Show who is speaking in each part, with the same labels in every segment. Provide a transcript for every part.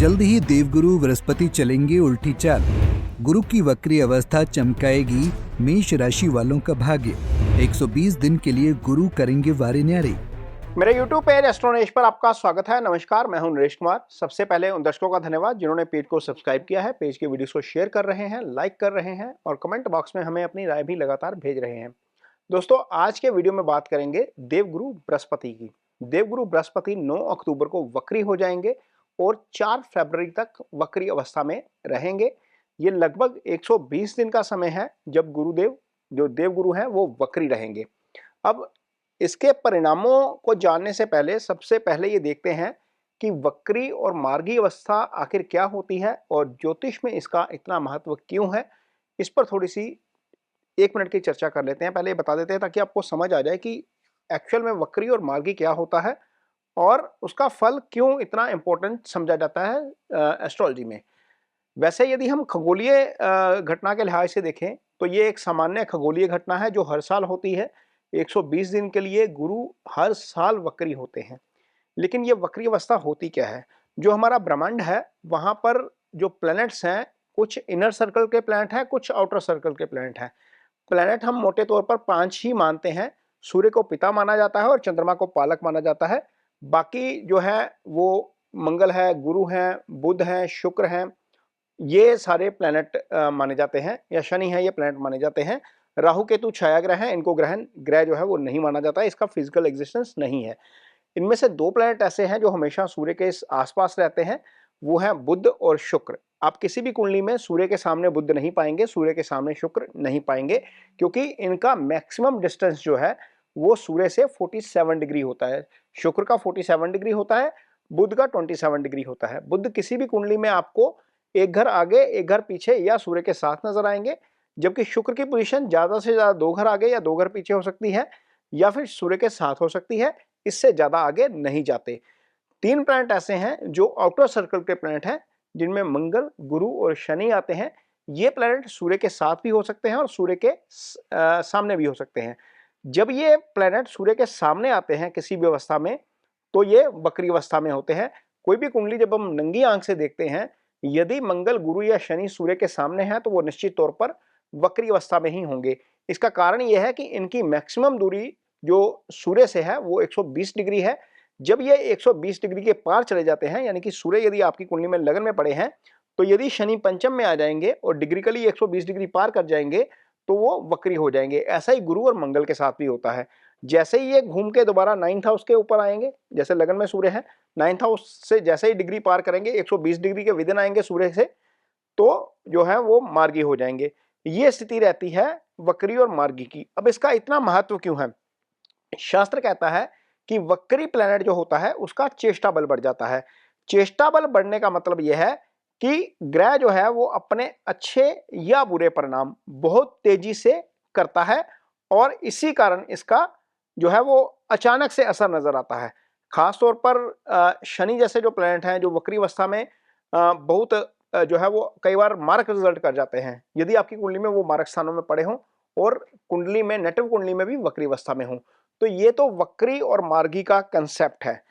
Speaker 1: जल्द ही देवगुरु बृहस्पति चलेंगे उल्टी चाल। गुरु की वक्री अवस्था चमकाएगी मेष राशि वालों का भाग्य। 120 दिन के लिए गुरु करेंगे वारे न्यारे।
Speaker 2: मेरे YouTube पेज एस्ट्रोनॉलेज पर आपका स्वागत है। नमस्कार, मैं हूं नरेश कुमार। सबसे पहले उन दर्शकों का धन्यवाद जिन्होंने पेज को सब्सक्राइब किया है, पेज के वीडियोस को शेयर कर रहे हैं, लाइक कर रहे हैं और कमेंट बॉक्स में हमें अपनी राय भी लगातार भेज रहे हैं। दोस्तों, आज के वीडियो में बात करेंगे देवगुरु बृहस्पति की। देवगुरु बृहस्पति 9 अक्टूबर को वक्री हो जाएंगे और 4 फरवरी तक वक्री अवस्था में रहेंगे। ये लगभग 120 दिन का समय है जब गुरुदेव जो देवगुरु हैं वो वक्री रहेंगे। अब इसके परिणामों को जानने से पहले सबसे पहले ये देखते हैं कि वक्री और मार्गी अवस्था आखिर क्या होती है और ज्योतिष में इसका इतना महत्व क्यों है। इस पर थोड़ी सी 1 मिनट की चर्चा कर लेते हैं। पहले ये बता देते हैं ताकि आपको समझ आ जाए कि एक्चुअल में वक्री और मार्गी क्या होता है और उसका फल क्यों इतना इम्पोर्टेंट समझा जाता है एस्ट्रोलॉजी में। वैसे यदि हम खगोलीय घटना के लिहाज से देखें तो ये एक सामान्य खगोलीय घटना है जो हर साल होती है। 120 दिन के लिए गुरु हर साल वक्री होते हैं। लेकिन ये वक्री अवस्था होती क्या है? जो हमारा ब्रह्मांड है वहाँ पर जो प्लैनेट्स हैं, कुछ इनर सर्कल के प्लैनेट हैं, कुछ आउटर सर्कल के प्लैनेट हैं। प्लैनेट हम मोटे तौर पर 5 ही मानते हैं। सूर्य को पिता माना जाता है और चंद्रमा को पालक माना जाता है। बाकी जो है वो मंगल है, गुरु हैं, बुध हैं, शुक्र हैं, ये सारे प्लैनेट माने जाते हैं, या शनि है, ये प्लैनेट माने जाते हैं। राहु केतु छाया ग्रह हैं, इनको ग्रह जो है वो नहीं माना जाता है, इसका फिजिकल एग्जिस्टेंस नहीं है। इनमें से 2 प्लैनेट ऐसे हैं जो हमेशा सूर्य के आसपास रहते हैं, वो हैं बुध और शुक्र। आप किसी भी कुंडली में सूर्य के सामने बुध नहीं पाएंगे, सूर्य के सामने शुक्र नहीं पाएंगे, क्योंकि इनका मैक्सिमम डिस्टेंस जो है वो सूर्य से 47 डिग्री होता है। शुक्र का 47 डिग्री होता है, बुध का 27 डिग्री होता है। बुध किसी भी कुंडली में आपको एक घर आगे, एक घर पीछे या सूर्य के साथ नजर आएंगे, जबकि शुक्र की पोजीशन ज्यादा से ज्यादा 2 घर आगे या 2 घर पीछे हो सकती है, या फिर सूर्य के साथ हो सकती है। इससे ज्यादा आगे नहीं जाते। 3 प्लैनेट ऐसे हैं जो आउटर सर्कल के प्लैनेट हैं, जिनमें मंगल, गुरु और शनि आते हैं। ये प्लैनेट सूर्य के साथ भी हो सकते हैं और सूर्य के सामने भी हो सकते हैं। जब ये प्लैनेट सूर्य के सामने आते हैं किसी भी अवस्था में, तो ये वक्री अवस्था में होते हैं। कोई भी कुंडली जब हम नंगी आंख से देखते हैं, यदि मंगल, गुरु या शनि सूर्य के सामने है तो वो निश्चित तौर पर वक्री अवस्था में ही होंगे। इसका कारण यह है कि इनकी मैक्सिमम दूरी जो सूर्य से है वो 120 डिग्री है। जब ये 120 डिग्री के पार चले जाते हैं, यानी कि सूर्य यदि आपकी कुंडली में लगन में पड़े हैं, तो यदि शनि पंचम में आ जाएंगे और डिग्रिकली 120 डिग्री पार कर जाएंगे तो वो वक्री हो जाएंगे। ऐसा ही गुरु और मंगल के साथ भी होता है। जैसे ही ये घूम के दोबारा 9th हाउस के ऊपर आएंगे, जैसे लगन में सूर्य है, 9th हाउस से जैसे ही डिग्री पार करेंगे, 120 डिग्री के विदिन आएंगे सूर्य से, तो जो है वो मार्गी हो जाएंगे। ये स्थिति रहती है वक्री और मार्गी की। अब इसका इतना महत्व क्यों है? शास्त्र कहता है कि वक्री प्लैनेट जो होता है उसका चेष्टा बल बढ़ जाता है। चेष्टा बल बढ़ने का मतलब यह है कि ग्रह जो है वो अपने अच्छे या बुरे परिणाम बहुत तेजी से करता है और इसी कारण इसका जो है वो अचानक से असर नजर आता है। खास तौर पर शनि जैसे जो प्लैनेट हैं जो वक्री अवस्था में बहुत जो है वो कई बार मारक रिजल्ट कर जाते हैं, यदि आपकी कुंडली में वो मारक स्थानों में पड़े हों और कुंडली में, नेटिव कुंडली में भी वक्री अवस्था में हों। तो ये तो वक्री और मार्गी का कंसेप्ट है।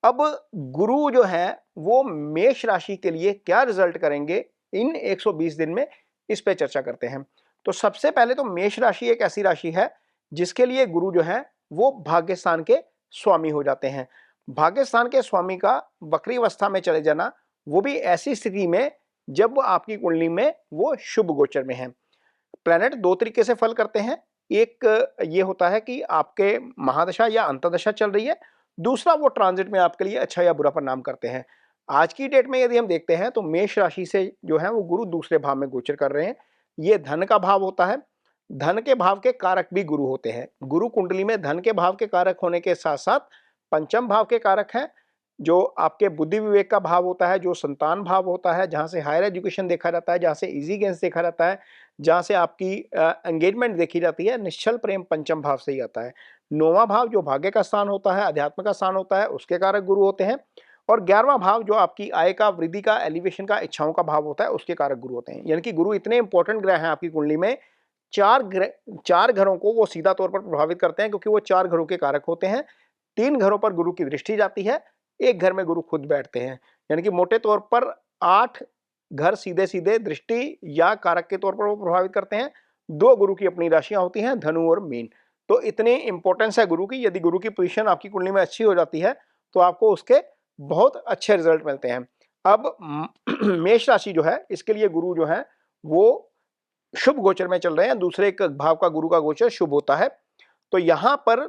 Speaker 2: अब गुरु जो है वो मेष राशि के लिए क्या रिजल्ट करेंगे इन 120 दिन में, इस पे चर्चा करते हैं। तो सबसे पहले तो मेष राशि एक ऐसी राशि है जिसके लिए गुरु जो है वो भाग्यस्थान के स्वामी हो जाते हैं। भाग्यस्थान के स्वामी का वक्री अवस्था में चले जाना, वो भी ऐसी स्थिति में जब आपकी कुंडली में वो शुभ गोचर में है। प्लैनेट 2 तरीके से फल करते हैं। एक ये होता है कि आपके महादशा या अंतर्दशा चल रही है, दूसरा वो ट्रांजिट में आपके लिए अच्छा या बुरा परिणाम करते हैं। आज की डेट में यदि हम देखते हैं तो मेष राशि से जो है वो गुरु दूसरे भाव में गोचर कर रहे हैं। ये धन का भाव होता है। धन के भाव के कारक भी गुरु होते हैं। गुरु कुंडली में धन के भाव के कारक होने के साथ साथ पंचम भाव के कारक हैं, जो आपके बुद्धि विवेक का भाव होता है, जो संतान भाव होता है, जहाँ से हायर एजुकेशन देखा जाता है, जहाँ से इजी गेंस देखा जाता है, जहाँ से आपकी एंगेजमेंट देखी जाती है, निश्चल प्रेम पंचम भाव से ही आता है। 9वां भाव जो भाग्य का स्थान होता है, अध्यात्म का स्थान होता है, उसके कारक गुरु होते हैं। और 11वां भाव जो आपकी आय का, वृद्धि का, एलिवेशन का, इच्छाओं का भाव होता है, उसके कारक गुरु होते हैं। यानी कि गुरु इतने इंपॉर्टेंट ग्रह हैं आपकी कुंडली में, 4 घरों को वो सीधा तौर पर प्रभावित करते हैं, क्योंकि वो 4 घरों के कारक होते हैं। 3 घरों पर गुरु की दृष्टि जाती है, 1 घर में गुरु खुद बैठते हैं। यानी कि मोटे तौर पर 8 घर सीधे सीधे दृष्टि या कारक के तौर पर वो प्रभावित करते हैं। 2 गुरु की अपनी राशियां होती हैं, धनु और मीन। तो इतनी इंपॉर्टेंस है गुरु की। यदि गुरु की पोजीशन आपकी कुंडली में अच्छी हो जाती है तो आपको उसके बहुत अच्छे रिजल्ट मिलते हैं। अब मेष राशि जो है, इसके लिए गुरु जो है वो शुभ गोचर में चल रहे हैं। दूसरे एक भाव का गुरु का गोचर शुभ होता है। तो यहां पर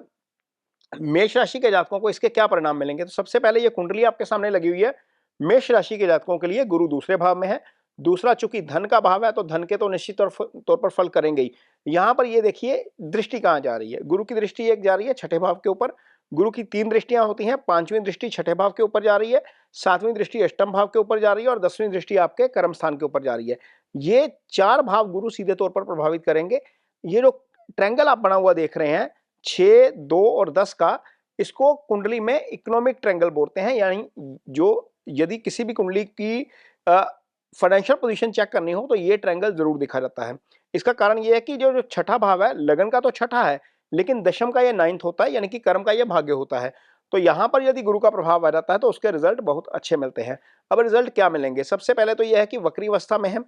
Speaker 2: मेष राशि के जातकों को इसके क्या परिणाम मिलेंगे? तो सबसे पहले ये कुंडली आपके सामने लगी हुई है। मेष राशि के जातकों के लिए गुरु दूसरे भाव में है। दूसरा चूंकि धन का भाव है तो धन के तो निश्चित तौर पर फल करेंगे ही। यहां पर ये देखिए दृष्टि कहां जा रही है। गुरु की दृष्टि एक जा रही है छठे भाव के ऊपर। गुरु की 3 दृष्टियां होती हैं। 5वीं दृष्टि छठे भाव के ऊपर जा रही है, 7वीं दृष्टि अष्टम भाव के ऊपर जा रही है और 10वीं दृष्टि आपके कर्म स्थान के ऊपर जा रही है। ये 4 भाव गुरु सीधे तौर पर प्रभावित करेंगे। ये जो ट्रायंगल आप बना हुआ देख रहे हैं 6, 2 और 10 का, इसको कुंडली में इकोनॉमिक ट्रायंगल बोलते हैं। यानी जो यदि किसी भी कुंडली की फाइनेंशियल पोजीशन चेक करनी हो तो ये ट्रायंगल जरूर दिखा जाता है। इसका कारण ये है कि जो छठा भाव है, लगन का तो छठा है लेकिन दशम का ये 9th होता है, यानी कि कर्म का ये भाग्य होता है। तो यहां पर यदि गुरु का प्रभाव आ जाता है तो उसके रिजल्ट बहुत अच्छे मिलते हैं। अब रिजल्ट क्या मिलेंगे? सबसे पहले तो यह है कि वक्री अवस्था में है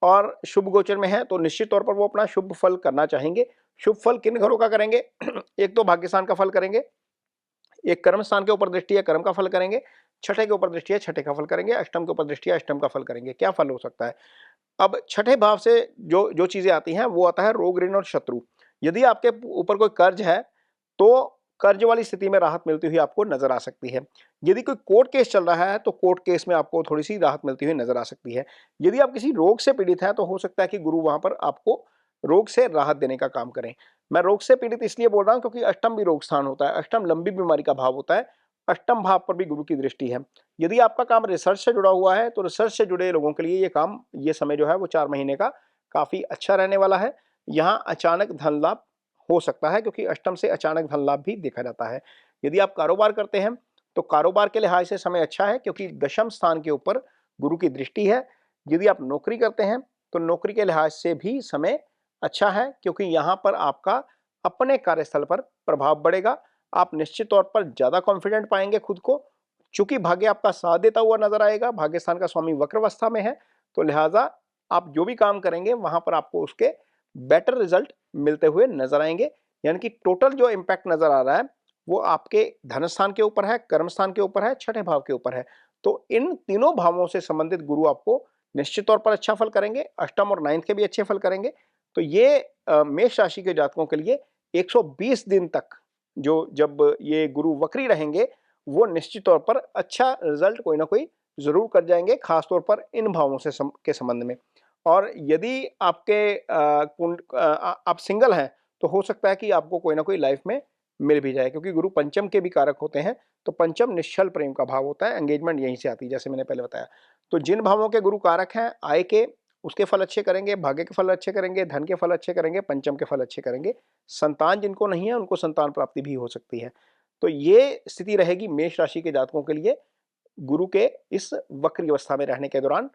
Speaker 2: और शुभ गोचर में है तो निश्चित तौर पर वो अपना शुभ फल करना चाहेंगे। शुभ फल किन घरों का करेंगे? एक तो भाग्य स्थान का फल करेंगे, एक कर्म स्थान के ऊपर दृष्टि है, कर्म का फल करेंगे, छठे के ऊपर दृष्टि है, छठे का फल करेंगे, अष्टम के ऊपर दृष्टि है, अष्टम का फल करेंगे। क्या फल हो सकता है? अब छठे भाव से जो जो चीजें आती हैं वो आता है रोग, ऋण और शत्रु। यदि आपके ऊपर कोई कर्ज है तो कर्ज वाली स्थिति में राहत मिलती हुई आपको नजर आ सकती है। यदि कोई कोर्ट केस चल रहा है तो कोर्ट केस में आपको थोड़ी सी राहत मिलती हुई नजर आ सकती है। यदि आप किसी रोग से पीड़ित हैं तो हो सकता है कि गुरु वहां पर आपको रोग से राहत देने का काम करें। मैं रोग से पीड़ित इसलिए बोल रहा हूं क्योंकि अष्टम भी रोग स्थान होता है, अष्टम लंबी बीमारी का भाव होता है, अष्टम भाव पर भी गुरु की दृष्टि है। यदि आपका काम रिसर्च से जुड़ा हुआ है तो रिसर्च से जुड़े लोगों के लिए ये काम, ये समय जो है वो 4 महीने का काफी अच्छा रहने वाला है। यहाँ अचानक धन लाभ हो सकता है क्योंकि अष्टम से अचानक धन लाभ भी देखा जाता है। यदि आप कारोबार करते हैं तो कारोबार के लिहाज से समय अच्छा है क्योंकि दशम स्थान के ऊपर गुरु की दृष्टि है। यदि आप नौकरी करते हैं तो नौकरी के लिहाज से भी समय अच्छा है क्योंकि यहाँ पर आपका अपने कार्यस्थल पर प्रभाव बढ़ेगा। आप निश्चित तौर पर ज्यादा कॉन्फिडेंट पाएंगे खुद को। चूंकि भाग्य आपका साथ देता हुआ नजर आएगा, भाग्य स्थान का स्वामी वक्र अवस्था में है, तो लिहाजा आप जो भी काम करेंगे वहां पर आपको उसके बेटर रिजल्ट मिलते हुए नजर आएंगे। यानी कि टोटल जो इम्पैक्ट नजर आ रहा है वो आपके धन स्थान के ऊपर है, कर्म स्थान के ऊपर है, छठे भाव के ऊपर है। तो इन तीनों भावों से संबंधित गुरु आपको निश्चित तौर पर अच्छा फल करेंगे, अष्टम और 9th के भी अच्छे फल करेंगे। तो ये मेष राशि के जातकों के लिए 120 दिन तक जो जब ये गुरु वक्री रहेंगे वो निश्चित तौर पर अच्छा रिजल्ट कोई ना कोई जरूर कर जाएंगे, खासतौर पर इन भावों से के संबंध में। और यदि आपके आप सिंगल हैं तो हो सकता है कि आपको कोई ना कोई लाइफ में मिल भी जाए क्योंकि गुरु पंचम के भी कारक होते हैं। तो पंचम निश्चल प्रेम का भाव होता है, एंगेजमेंट यहीं से आती है जैसे मैंने पहले बताया। तो जिन भावों के गुरु कारक हैं आय के, उसके फल अच्छे करेंगे, भाग्य के फल अच्छे करेंगे, धन के फल अच्छे करेंगे, पंचम के फल अच्छे करेंगे। संतान जिनको नहीं है उनको संतान प्राप्ति भी हो सकती है। तो ये स्थिति रहेगी मेष राशि के जातकों के लिए गुरु के इस वक्री अवस्था में रहने के दौरान।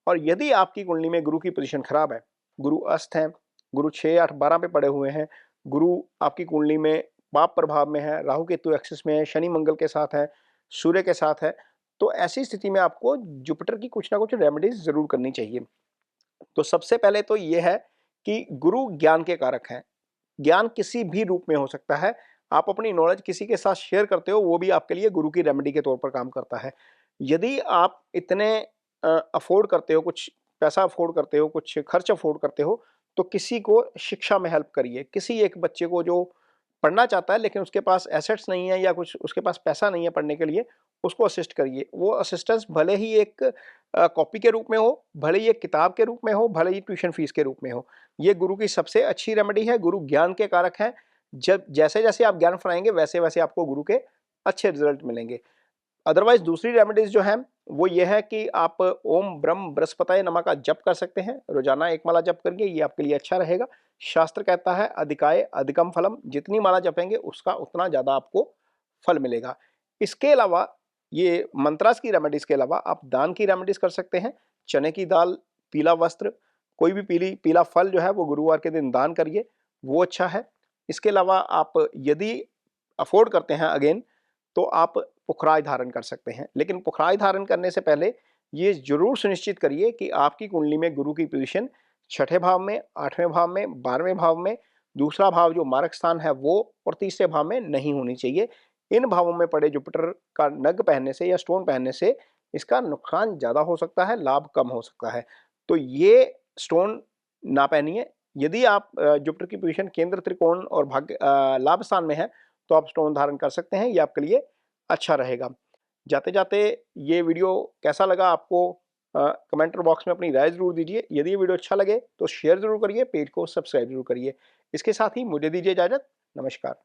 Speaker 2: और यदि आपकी कुंडली में गुरु की पोजीशन खराब है, गुरु अस्त है, गुरु 6, 8, 12 पे पड़े हुए हैं, गुरु आपकी कुंडली में पाप प्रभाव में है, राहु केतु एक्सिस में है, शनि मंगल के साथ है, सूर्य के साथ है, तो ऐसी स्थिति में आपको जुपिटर की कुछ ना कुछ रेमेडीज जरूर करनी चाहिए। तो सबसे पहले तो ये है कि गुरु ज्ञान के कारक हैं। ज्ञान किसी भी रूप में हो सकता है। आप अपनी नॉलेज किसी के साथ शेयर करते हो वो भी आपके लिए गुरु की रेमेडी के तौर पर काम करता है। यदि आप इतने अफोर्ड करते हो, कुछ पैसा अफोर्ड करते हो, कुछ खर्च अफोर्ड करते हो, तो किसी को शिक्षा में हेल्प करिए। किसी एक बच्चे को जो पढ़ना चाहता है लेकिन उसके पास एसेट्स नहीं है या कुछ उसके पास पैसा नहीं है पढ़ने के लिए, उसको असिस्ट करिए। वो असिस्टेंस भले ही एक कॉपी के रूप में हो, भले ही एक किताब के रूप में हो, भले ही ट्यूशन फीस के रूप में हो। ये गुरु की सबसे अच्छी रेमेडी है। गुरु ज्ञान के कारक हैं। जब जैसे जैसे आप ज्ञान फैलाएंगे वैसे वैसे आपको गुरु के अच्छे रिजल्ट मिलेंगे। अदरवाइज दूसरी रेमेडीज जो हैं वो ये है कि आप ओम ब्रह्म बृहस्पताय नमः का जप कर सकते हैं। रोजाना एक माला जप करिए, ये आपके लिए अच्छा रहेगा। शास्त्र कहता है अधिकाय अधिकम फलम, जितनी माला जपेंगे उसका उतना ज्यादा आपको फल मिलेगा। इसके अलावा ये मंत्रास की रेमेडीज के अलावा आप दान की रेमेडीज कर सकते हैं। चने की दाल, पीला वस्त्र, कोई भी पीला फल जो है वो गुरुवार के दिन दान करिए, वो अच्छा है। इसके अलावा आप यदि अफोर्ड करते हैं अगेन तो आप पुखराज धारण कर सकते हैं। लेकिन पुखराज धारण करने से पहले ये जरूर सुनिश्चित करिए कि आपकी कुंडली में गुरु की पोजीशन छठे भाव में, आठवें भाव में, 12वें भाव में, दूसरा भाव जो मारक स्थान है वो, और तीसरे भाव में नहीं होनी चाहिए। इन भावों में पड़े जुपिटर का नग पहनने से या स्टोन पहनने से इसका नुकसान ज्यादा हो सकता है, लाभ कम हो सकता है। तो ये स्टोन ना पहनिए। यदि आप जुपिटर की पोजीशन केंद्र, त्रिकोण और भाग्य लाभ स्थान में है तो आप स्टोन धारण कर सकते हैं, ये आपके लिए अच्छा रहेगा। जाते जाते ये वीडियो कैसा लगा आपको, कमेंट बॉक्स में अपनी राय जरूर दीजिए। यदि ये वीडियो अच्छा लगे तो शेयर जरूर करिए, पेज को सब्सक्राइब जरूर करिए। इसके साथ ही मुझे दीजिए इजाजत। नमस्कार।